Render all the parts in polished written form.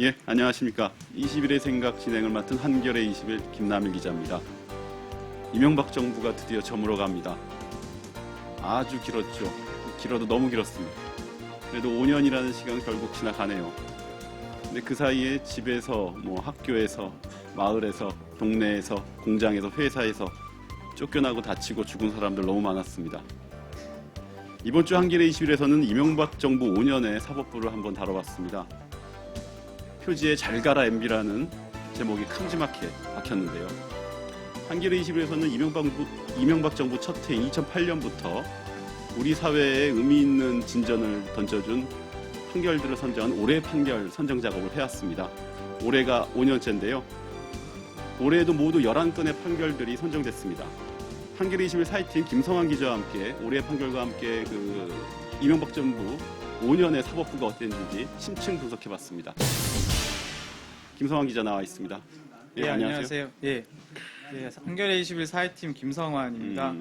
예, 안녕하십니까. 20일의 생각 진행을 맡은 한겨레 20일 김남일 기자입니다. 이명박 정부가 드디어 저물어 갑니다. 아주 길었죠. 길어도 너무 길었습니다. 그래도 5년이라는 시간 결국 지나가네요. 근데 그 사이에 집에서, 학교에서, 마을에서, 동네에서, 공장에서, 회사에서 쫓겨나고 다치고 죽은 사람들 너무 많았습니다. 이번 주 한겨레 20일에서는 이명박 정부 5년의 사법부를 한번 다뤄봤습니다. 표지에 잘 가라 MB라는 제목이 큼지막하게 박혔는데요. 한겨레 20일에서는 이명박 정부 첫 해인 2008년부터 우리 사회에 의미 있는 진전을 던져준 판결들을 선정한 올해 판결 선정 작업을 해왔습니다. 올해가 5년째인데요. 올해에도 모두 11건의 판결들이 선정됐습니다. 한겨레 20일 사이트인 김성환 기자와 함께 올해 판결과 함께 이명박 정부 5년의 사법부가 어땠는지 심층 분석해봤습니다. 김성환 기자 나와 있습니다. 예, 안녕하세요. 예, 한겨레 21 사회팀 김성환입니다.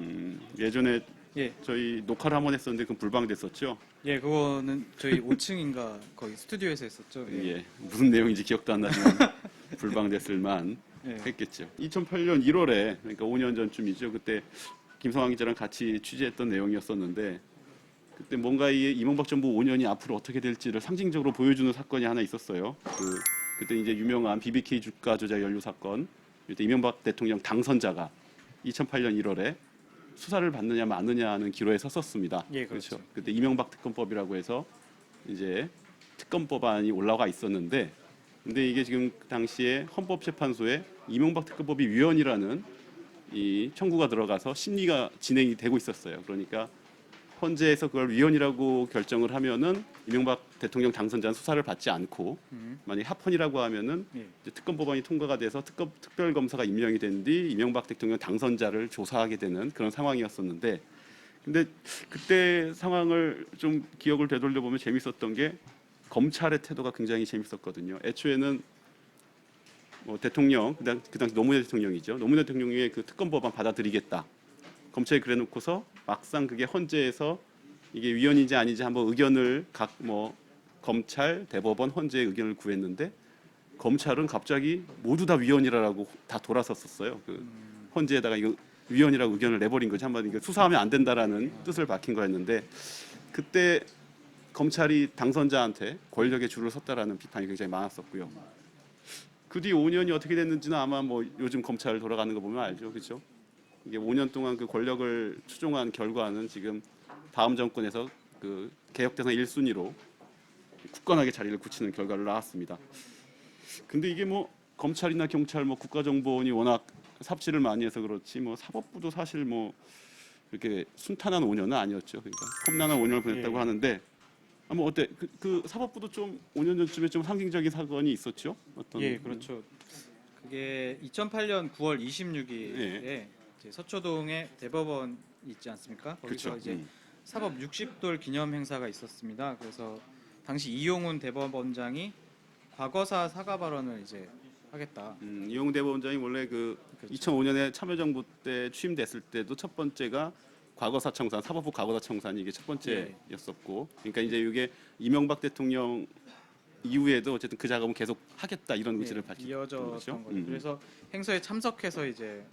예전에 예, 저희 녹화를 한번 했었는데 그건 불방됐었죠. 예, 그거는 저희 5층인가 거기 스튜디오에서 했었죠. 예, 무슨 내용인지 기억도 안 나지만 불방됐을 만 예. 했겠죠. 2008년 1월에 그러니까 5년 전쯤이죠. 그때 김성환 기자랑 같이 취재했던 내용이었었는데 그때 뭔가 이 이명박 정부 5년이 앞으로 어떻게 될지를 상징적으로 보여주는 사건이 하나 있었어요. 그때 이제 유명한 BBK 주가 조작 연루 사건. 그때 이명박 대통령 당선자가 2008년 1월에 수사를 받느냐 마느냐는 기로에 섰었습니다. 예, 그렇죠. 그때 이명박 특검법이라고 해서 이제 특검법안이 올라가 있었는데, 근데 이게 지금 그 당시에 헌법재판소에 이명박 특검법이 위헌이라는 이 청구가 들어가서 심리가 진행이 되고 있었어요. 그러니까 헌재에서 그걸 위헌이라고 결정을 하면은 이명박 대통령 당선자는 수사를 받지 않고 만약 합헌이라고 하면은 예. 이제 특검 법안이 통과가 돼서 특별검사가 임명이 된 뒤 이명박 대통령 당선자를 조사하게 되는 그런 상황이었었는데, 근데 그때 상황을 좀 기억을 되돌려 보면 재밌었던 게 검찰의 태도가 굉장히 재밌었거든요. 애초에는 대통령 그 당시 노무현 대통령이죠. 노무현 대통령의 그 특검 법안 받아들이겠다. 검찰이 그래놓고서 막상 그게 헌재에서 이게 위헌인지 아닌지 한번 의견을 검찰, 대법원, 헌재의 의견을 구했는데 검찰은 갑자기 모두 다 위헌이라고 다 돌아섰었어요. 헌재에다가 이거 위헌이라고 의견을 내버린 거지. 한번 이거 수사하면 안 된다라는 뜻을 밝힌 거였는데 그때 검찰이 당선자한테 권력의 줄을 섰다라는 비판이 굉장히 많았었고요. 그 뒤 5년이 어떻게 됐는지는 아마 요즘 검찰 돌아가는 거 보면 알죠, 그렇죠? 이게 5년 동안 그 권력을 추종한 결과는 지금 다음 정권에서 그 개혁 대상 1순위로 굳건하게 자리를 굳히는 결과를 낳았습니다. 근데 이게 검찰이나 경찰, 국가정보원이 워낙 삽질을 많이 해서 그렇지 사법부도 사실 이렇게 순탄한 5년은 아니었죠. 그러니까 험난한 5년을 보냈다고 예. 하는데 어때? 그 사법부도 좀 5년 전쯤에 좀 상징적인 사건이 있었죠? 어떤? 예, 그렇죠. 그게 2008년 9월 26일에 예. 서초동에 대법원 있지 않습니까? 거기서 그렇죠. 이제 사법 60돌 기념 행사가 있었습니다. 그래서 당시 이용훈 대법원장이 과거사 사과 발언을 이제 하겠다. 이용훈 대법원장이 원래 그렇죠. 2005년에 참여정부 때 취임됐을 때도 첫 번째가 과거사 청산, 사법부 과거사 청산이 이게 첫 번째였었고, 그러니까 이제 이게 이명박 대통령 이후에도 어쨌든 그 작업은 계속 하겠다 이런 의지를 밝힌 이어졌던 거죠. 거죠. 그래서 행사에 참석해서 이제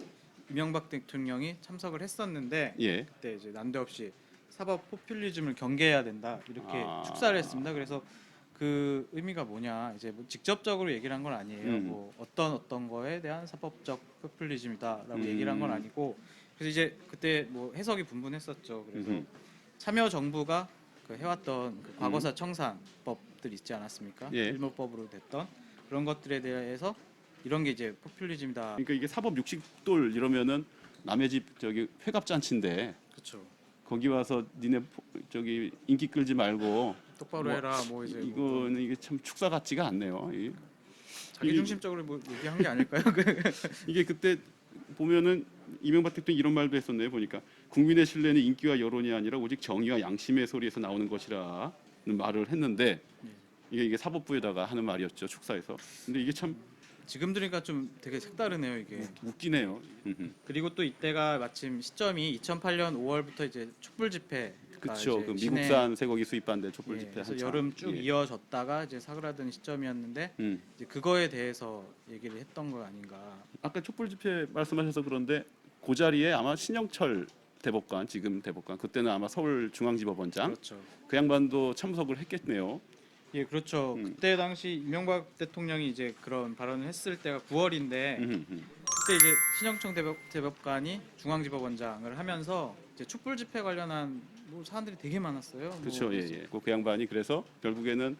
이명박 대통령이 참석을 했었는데 예. 그때 이제 난데없이 사법 포퓰리즘을 경계해야 된다 이렇게 아. 축사를 했습니다. 그래서 그 의미가 뭐냐 이제 직접적으로 얘기를 한 건 아니에요. 어떤 거에 대한 사법적 포퓰리즘이다라고 얘기를 한 건 아니고 그래서 이제 그때 해석이 분분했었죠. 그래서 참여 정부가 해왔던 그 과거사 청산법들 있지 않았습니까? 예. 일몰법으로 됐던 그런 것들에 대해서 이런 게 이제 포퓰리즘이다. 그러니까 이게 사법 60돌 이러면은 남의 집 회갑 잔치인데 그렇죠. 거기 와서 니네 인기 끌지 말고 똑바로 해라. 이제 이거는 이게 참 축사 같지가 않네요. 자기 중심적으로 얘기한 게 아닐까요? 이게 그때 보면은 이명박 대통령이 이런 말도 했었네요. 보니까 국민의 신뢰는 인기와 여론이 아니라 오직 정의와 양심의 소리에서 나오는 것이라는 말을 했는데 이게 사법부에다가 하는 말이었죠. 축사에서. 근데 이게 참 지금 들으니까 좀 되게 색다르네요 이게. 웃기네요. 그리고 또 이때가 마침 시점이 2008년 5월부터 이제 촛불 집회 그렇죠. 이제 그 시내- 미국산 쇠고기 수입반대 촛불 예, 집회 그래서 한참. 여름 쭉 예. 이어졌다가 이제 사그라든 시점이었는데 음. 이제 그거에 대해서 얘기를 했던 거 아닌가. 아까 촛불 집회 말씀하셔서 그런데 그 자리에 아마 신영철 대법관, 지금 대법관, 그때는 아마 서울중앙지법원장 그렇죠. 그 양반도 참석을 했겠네요. 예, 그렇죠. 그때 당시 이명박 대통령이 이제 그런 발언을 했을 때가 9월인데 그때 이제 신영청 대법관이 중앙지법원장을 하면서 이제 촛불 집회 관련한 뭐 사람들이 되게 많았어요. 그렇죠. 뭐 예, 예. 그 양반이 그래서 결국에는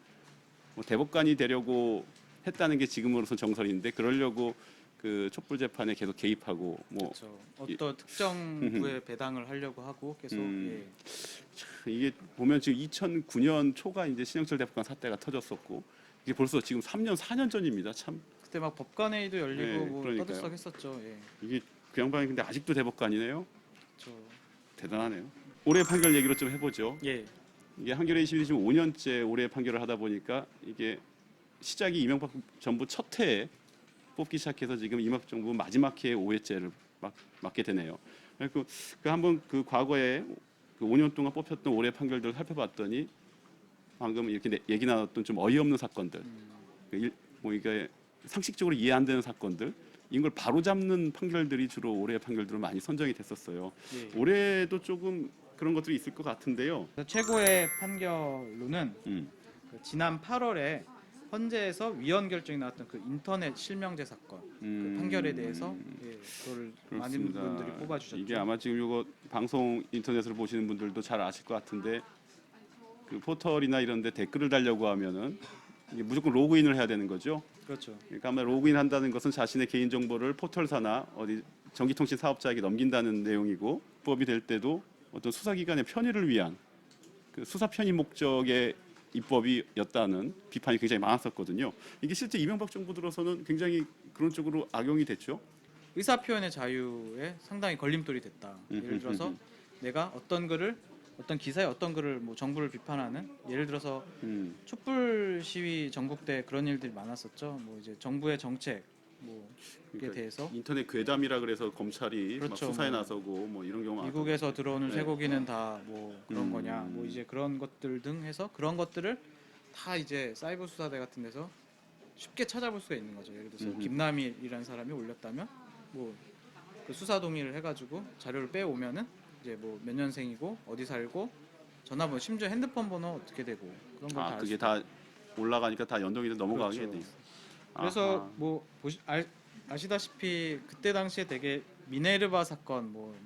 뭐 대법관이 되려고 했다는 게 지금으로서 정설인데 그러려고 그 촛불 재판에 계속 개입하고 뭐 그렇죠. 어떤 특정 부에 배당을 하려고 하고 계속 예. 이게 보면 지금 2009년 초가 이제 신영철 대법관 사태가 터졌었고 이게 벌써 지금 3년 4년 전입니다. 참 그때 막 법관회의도 열리고 네, 뭐 그러니까요. 떠들썩했었죠. 예. 이게 그 양반이 근데 아직도 대법관이네요. 그렇죠. 대단하네요. 올해 판결 얘기로 좀 해보죠. 예. 이게 한겨레 21이 지금 5년째 올해 판결을 하다 보니까 이게 시작이 이명박 정부 첫 해에 뽑기 시작해서 지금 이명박 정부 마지막 해에 5회째를 맞게 되네요. 그 한번 그 과거에 그 5년 동안 뽑혔던 올해 판결들을 살펴봤더니 방금 이렇게 얘기 나눴던 좀 어이없는 사건들, 뭐 이게 상식적으로 이해 안 되는 사건들 이걸 바로 잡는 판결들이 주로 올해 판결들로 많이 선정이 됐었어요. 예. 올해도 조금 그런 것들이 있을 것 같은데요. 그래서 최고의 판결로는 음. 그 지난 8월에 헌재에서 위헌 결정이 나왔던 그 인터넷 실명제 사건 그 판결에 대해서 예, 그걸 많은 그렇습니다. 분들이 뽑아주셨죠. 이게 아마 지금 이거 방송 인터넷으로 보시는 분들도 잘 아실 것 같은데 그 포털이나 이런데 댓글을 달려고 하면은 이게 무조건 로그인을 해야 되는 거죠. 그렇죠. 그러니까 아마 로그인 한다는 것은 자신의 개인 정보를 포털사나 어디 전기통신 사업자에게 넘긴다는 내용이고 입법이 될 때도 어떤 수사기관의 편의를 위한 그 수사 편의 목적의 입법이었다는 비판이 굉장히 많았었거든요. 이게 실제 이명박 정부 들어서는 굉장히 그런 쪽으로 악용이 됐죠. 의사 표현의 자유에 상당히 걸림돌이 됐다. 예를 들어서 내가 어떤 기사에 어떤 글을 뭐 정부를 비판하는 예를 들어서 촛불 시위 전국 때 그런 일들이 많았었죠. 뭐 이제 정부의 정책 뭐에 그러니까 대해서 인터넷 괴담이라 그래서 검찰이 막 그렇죠. 수사에 뭐 나서고 뭐 이런 경우 미국에서 들어오는 네. 쇠고기는 다 뭐 그런 거냐 뭐 이제 그런 것들 등 해서 그런 것들을 다 이제 사이버 수사대 같은 데서 쉽게 찾아볼 수가 있는 거죠. 예를 들어서 김남일이라는 사람이 올렸다면 뭐 그 수사 동의를 해가지고 자료를 빼오면은 이제 뭐 몇 년생이고 어디 살고 전화번호 심지어 핸드폰 번호 어떻게 되고 그런 걸 다 그게 다 올라가니까 다 연동이 돼 넘어가게 그렇죠. 돼 있어. 그래서 아하. 뭐 아시다시피 그때 당시에 되게 미네르바 사건 뭐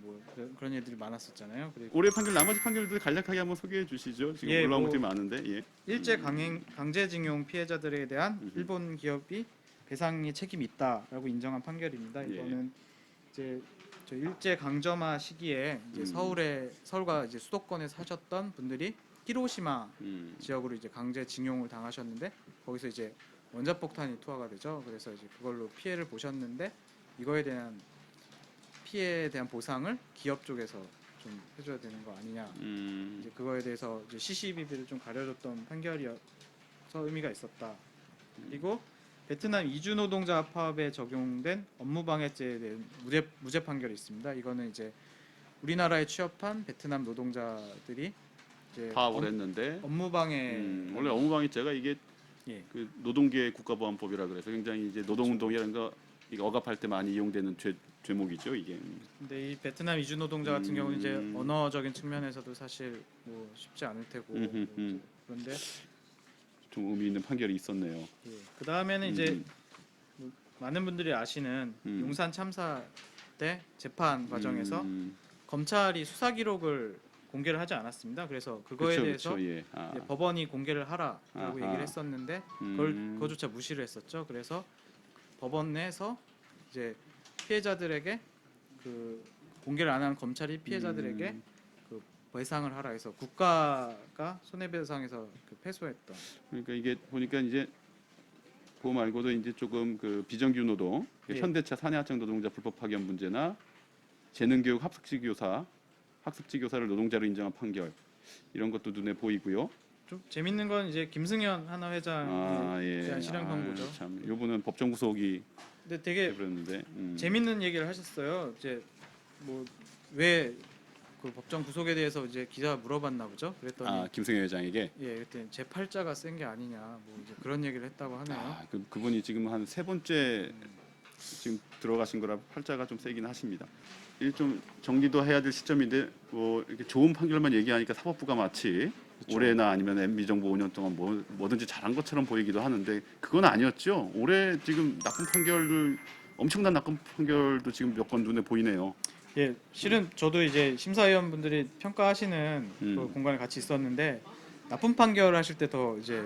그런 일들이 많았었잖아요. 그리고 올해 판결 나머지 판결들 간략하게 한번 소개해 주시죠. 지금 예, 올라온 뭐 것들이 많은데. 예. 일제 강제징용 피해자들에 대한 일본 기업이 배상의 책임이 있다라고 인정한 판결입니다. 예. 이거는 이제 저 일제 강점화 시기에 이제 서울과 이제 수도권에 사셨던 분들이 히로시마 지역으로 이제 강제징용을 당하셨는데 거기서 이제 원자폭탄이 투하가 되죠. 그래서 이제 그걸로 피해를 보셨는데 이거에 대한 피해에 대한 보상을 기업 쪽에서 좀 해줘야 되는 거 아니냐. 이제 그거에 대해서 이제 시시비비를 좀 가려줬던 판결이어서 의미가 있었다. 그리고 베트남 이주 노동자 파업에 적용된 업무방해죄에 대한 무죄 판결이 있습니다. 이거는 이제 우리나라에 취업한 베트남 노동자들이 이제 파업을 했는데 업무방해 원래 업무방해죄가 이게 예. 그 노동계 국가보안법이라 그래서 굉장히 이제 노동운동이라는 거 이게 억압할 때 많이 이용되는 죄목이죠 이게. 근데 이 베트남 이주 노동자 같은 경우는 이제 언어적인 측면에서도 사실 뭐 쉽지 않을 테고 뭐 이제 그런데 좀 의미 있는 판결이 있었네요. 예. 그 다음에는 이제 뭐 많은 분들이 아시는 용산 참사 때 재판 과정에서 검찰이 수사 기록을 공개를 하지 않았습니다. 그래서 그거에 대해서 예. 이제 법원이 공개를 하라라고 아하. 얘기를 했었는데 그거조차 무시를 했었죠. 그래서 법원 내에서 이제 피해자들에게 그 공개를 안 한 검찰이 피해자들에게 그 배상을 하라 해서 국가가 손해배상에서 그 패소했던. 그러니까 이게 보니까 이제 그거 말고도 이제 조금 그 비정규 노동, 예. 현대차 사내하청 노동자 불법 파견 문제나 재능교육 학습지 교사를 노동자로 인정한 판결 이런 것도 눈에 보이고요. 좀 재밌는 건 이제 김승현 하나 회장에 대한 실형 선고죠. 참, 요분은 법정 구속이 근데 되게 해버렸는데. 재밌는 얘기를 하셨어요. 이제 뭐 왜 그 법정 구속에 대해서 이제 기자가 물어봤나 보죠. 그랬더니 아, 김승혜 회장에게. 예, 그랬더니 제 팔자가 센 게 아니냐 뭐 이제 그런 얘기를 했다고 하네요. 아, 그분이 지금 한 세 번째 지금 들어가신 거라 팔자가 좀 세긴 하십니다. 이 좀 정리도 해야 될 시점인데 뭐 이렇게 좋은 판결만 얘기하니까 사법부가 마치 그렇죠. 올해나 아니면 MB 정부 5년 동안 뭐든지 잘한 것처럼 보이기도 하는데 그건 아니었죠. 올해 지금 나쁜 판결들 엄청난 나쁜 판결도 지금 몇 건 눈에 보이네요. 예, 실은 저도 이제 심사위원분들이 평가하시는 음. 그 공간에 같이 있었는데 나쁜 판결 하실 때 더 이제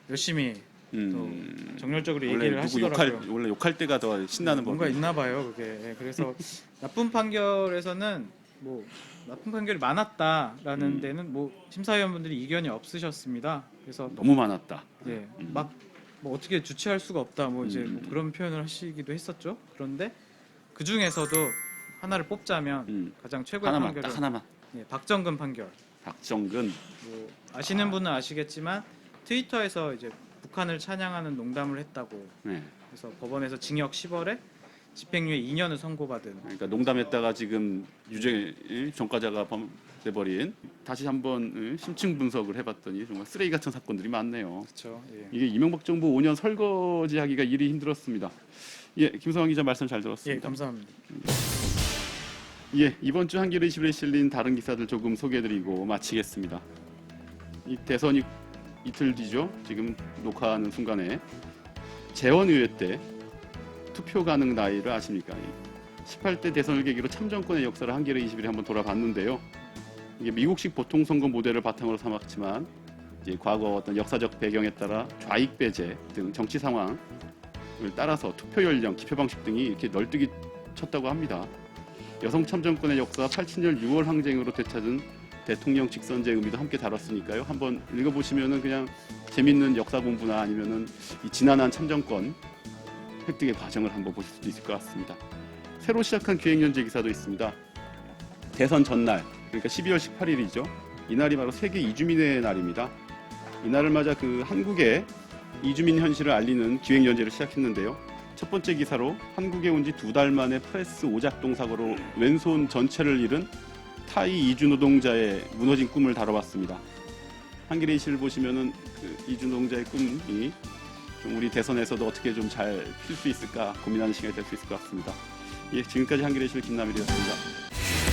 열심히 또 정열적으로 원래 얘기를 하시더라고요. 원래 욕할 때가 더 신나는 뭔가 법이에요. 있나 봐요, 그게. 예, 그래서 나쁜 판결에서는 뭐 나쁜 판결이 많았다라는 데는 뭐 심사위원분들이 이견이 없으셨습니다. 그래서 너무 많았다. 예, 막 뭐 어떻게 주체할 수가 없다, 뭐 이제 뭐 그런 표현을 하시기도 했었죠. 그런데 그 중에서도 하나를 뽑자면 가장 최고의 하나만 판결은 딱 하나만. 예, 박정근 판결. 박정근. 뭐 아시는 분은 아시겠지만 트위터에서 이제 북한을 찬양하는 농담을 했다고 네. 그래서 법원에서 징역 10월에 집행유예 2년을 선고받은. 그러니까 농담했다가 지금 유죄 전과자가 돼버린 다시 한번 심층 분석을 해봤더니 정말 쓰레기 같은 사건들이 많네요. 그렇죠. 예. 이게 이명박 정부 5년 설거지하기가 일이 힘들었습니다. 예, 김성환 기자 말씀 잘 예, 들었습니다. 감사합니다. 예, 이번 주 한겨레 21에 실린 다른 기사들 조금 소개해드리고 마치겠습니다. 이 대선이 이틀 뒤죠. 지금 녹화하는 순간에 재원의회 때 투표 가능 나이를 아십니까? 18대 대선을 계기로 참정권의 역사를 한겨레 21에 한번 돌아봤는데요. 이게 미국식 보통선거 모델을 바탕으로 삼았지만 이제 과거 어떤 역사적 배경에 따라 좌익 배제 등 정치 상황을 따라서 투표 연령, 기표 방식 등이 이렇게 널뛰기 쳤다고 합니다. 여성 참정권의 역사와 87년 6월 항쟁으로 되찾은 대통령 직선제 의미도 함께 다뤘으니까요. 한번 읽어보시면은 그냥 재밌는 역사 공부나 아니면은 이 지난한 참정권 획득의 과정을 한번 보실 수도 있을 것 같습니다. 새로 시작한 기획연재 기사도 있습니다. 대선 전날, 그러니까 12월 18일이죠. 이날이 바로 세계 이주민의 날입니다. 이날을 맞아 그 한국의 이주민 현실을 알리는 기획연재를 시작했는데요. 첫 번째 기사로 한국에 온 지 2달 만에 프레스 오작동 사고로 왼손 전체를 잃은 타이 이주 노동자의 무너진 꿈을 다뤄봤습니다. 한겨레 이시를 보시면은 그 이주 노동자의 꿈이 좀 우리 대선에서도 어떻게 좀 잘 필 수 있을까 고민하는 시간이 될 수 있을 것 같습니다. 예, 지금까지 한겨레 이시 김남일이었습니다.